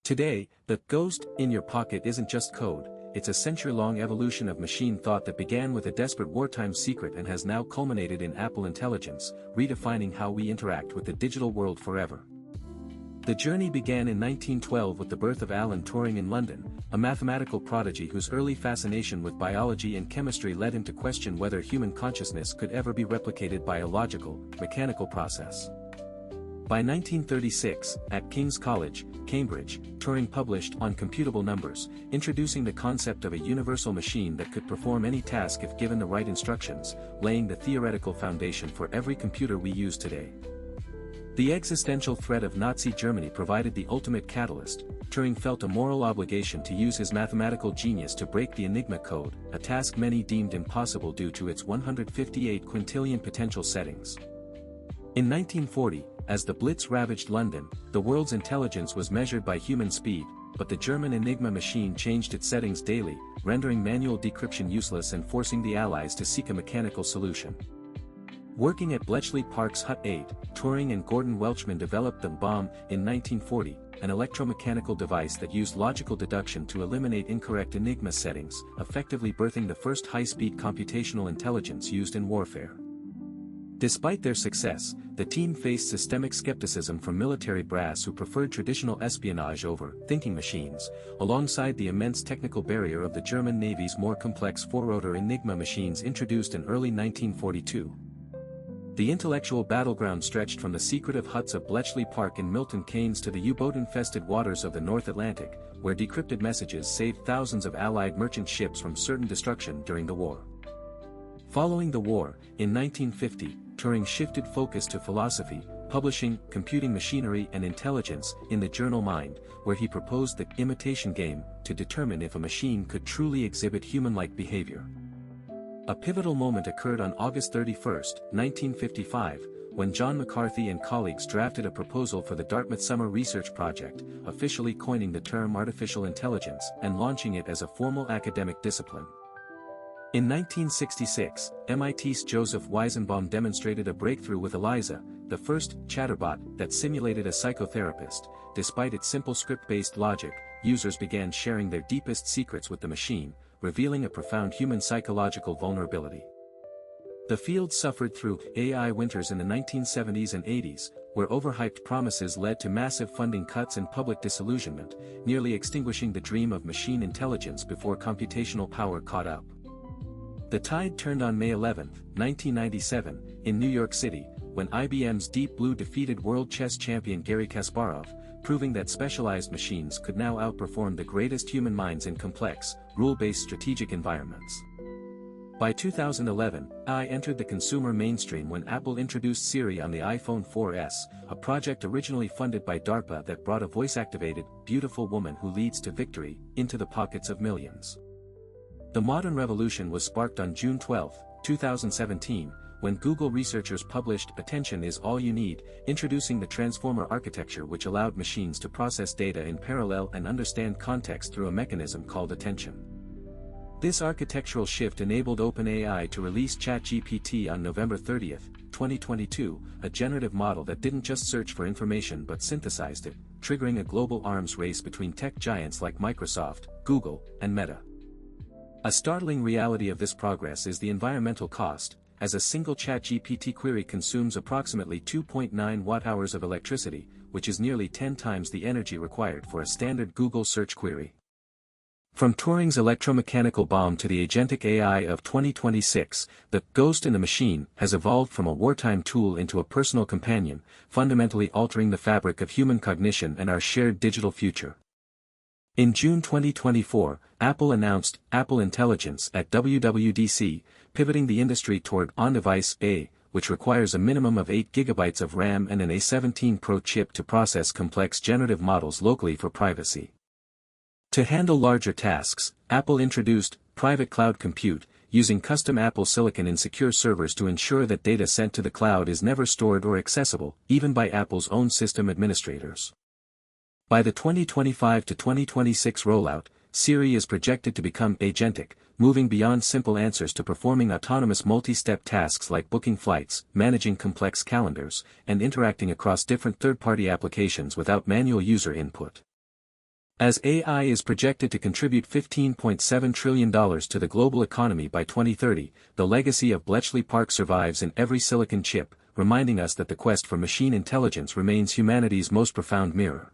Today, the ghost in your pocket isn't just code, it's a century-long evolution of machine thought that began with a desperate wartime secret and has now culminated in Apple Intelligence, redefining how we interact with the digital world forever. The journey began in 1912 with the birth of Alan Turing in London, a mathematical prodigy whose early fascination with biology and chemistry led him to question whether human consciousness could ever be replicated by a logical, mechanical process. By 1936, at King's College, Cambridge, Turing published On Computable Numbers, introducing the concept of a universal machine that could perform any task if given the right instructions, laying the theoretical foundation for every computer we use today. The existential threat of Nazi Germany provided the ultimate catalyst. Turing felt a moral obligation to use his mathematical genius to break the Enigma code, a task many deemed impossible due to its 158 quintillion potential settings. In 1940, as the Blitz ravaged London, the world's intelligence was measured by human speed, but the German Enigma machine changed its settings daily, rendering manual decryption useless and forcing the Allies to seek a mechanical solution. Working at Bletchley Park's Hut 8, Turing and Gordon Welchman developed the Bombe in 1940, an electromechanical device that used logical deduction to eliminate incorrect Enigma settings, effectively birthing the first high-speed computational intelligence used in warfare. Despite their success, the team faced systemic skepticism from military brass who preferred traditional espionage over thinking machines, alongside the immense technical barrier of the German Navy's more complex four-rotor Enigma machines introduced in early 1942. The intellectual battleground stretched from the secretive huts of Bletchley Park in Milton Keynes to the U-boat-infested waters of the North Atlantic, where decrypted messages saved thousands of Allied merchant ships from certain destruction during the war. Following the war, in 1950, Turing shifted focus to philosophy, publishing Computing Machinery and Intelligence in the journal Mind, where he proposed the imitation game to determine if a machine could truly exhibit human-like behavior. A pivotal moment occurred on August 31, 1955, when John McCarthy and colleagues drafted a proposal for the Dartmouth Summer Research Project, officially coining the term artificial intelligence and launching it as a formal academic discipline. In 1966, MIT's Joseph Weizenbaum demonstrated a breakthrough with ELIZA, the first chatterbot that simulated a psychotherapist. Despite its simple script-based logic, users began sharing their deepest secrets with the machine, revealing a profound human psychological vulnerability. The field suffered through AI winters in the 1970s and 80s, where overhyped promises led to massive funding cuts and public disillusionment, nearly extinguishing the dream of machine intelligence before computational power caught up. The tide turned on May 11, 1997, in New York City, when IBM's Deep Blue defeated world chess champion Garry Kasparov, proving that specialized machines could now outperform the greatest human minds in complex, rule-based strategic environments. By 2011, AI entered the consumer mainstream when Apple introduced Siri on the iPhone 4S, a project originally funded by DARPA that brought a voice-activated, beautiful woman who leads to victory, into the pockets of millions. The modern revolution was sparked on June 12, 2017, when Google researchers published Attention is All You Need, introducing the transformer architecture which allowed machines to process data in parallel and understand context through a mechanism called attention. This architectural shift enabled OpenAI to release ChatGPT on November 30, 2022, a generative model that didn't just search for information but synthesized it, triggering a global arms race between tech giants like Microsoft, Google, and Meta. A startling reality of this progress is the environmental cost, as a single ChatGPT query consumes approximately 2.9 watt-hours of electricity, which is nearly 10 times the energy required for a standard Google search query. From Turing's electromechanical bomb to the agentic AI of 2026, the ghost in the machine has evolved from a wartime tool into a personal companion, fundamentally altering the fabric of human cognition and our shared digital future. In June 2024, Apple announced Apple Intelligence at WWDC, pivoting the industry toward on-device AI, which requires a minimum of 8 GB of RAM and an A17 Pro chip to process complex generative models locally for privacy. To handle larger tasks, Apple introduced private cloud compute, using custom Apple silicon in secure servers to ensure that data sent to the cloud is never stored or accessible, even by Apple's own system administrators. By the 2025 to 2026 rollout, Siri is projected to become agentic, moving beyond simple answers to performing autonomous multi-step tasks like booking flights, managing complex calendars, and interacting across different third-party applications without manual user input. As AI is projected to contribute $15.7 trillion to the global economy by 2030, the legacy of Bletchley Park survives in every silicon chip, reminding us that the quest for machine intelligence remains humanity's most profound mirror.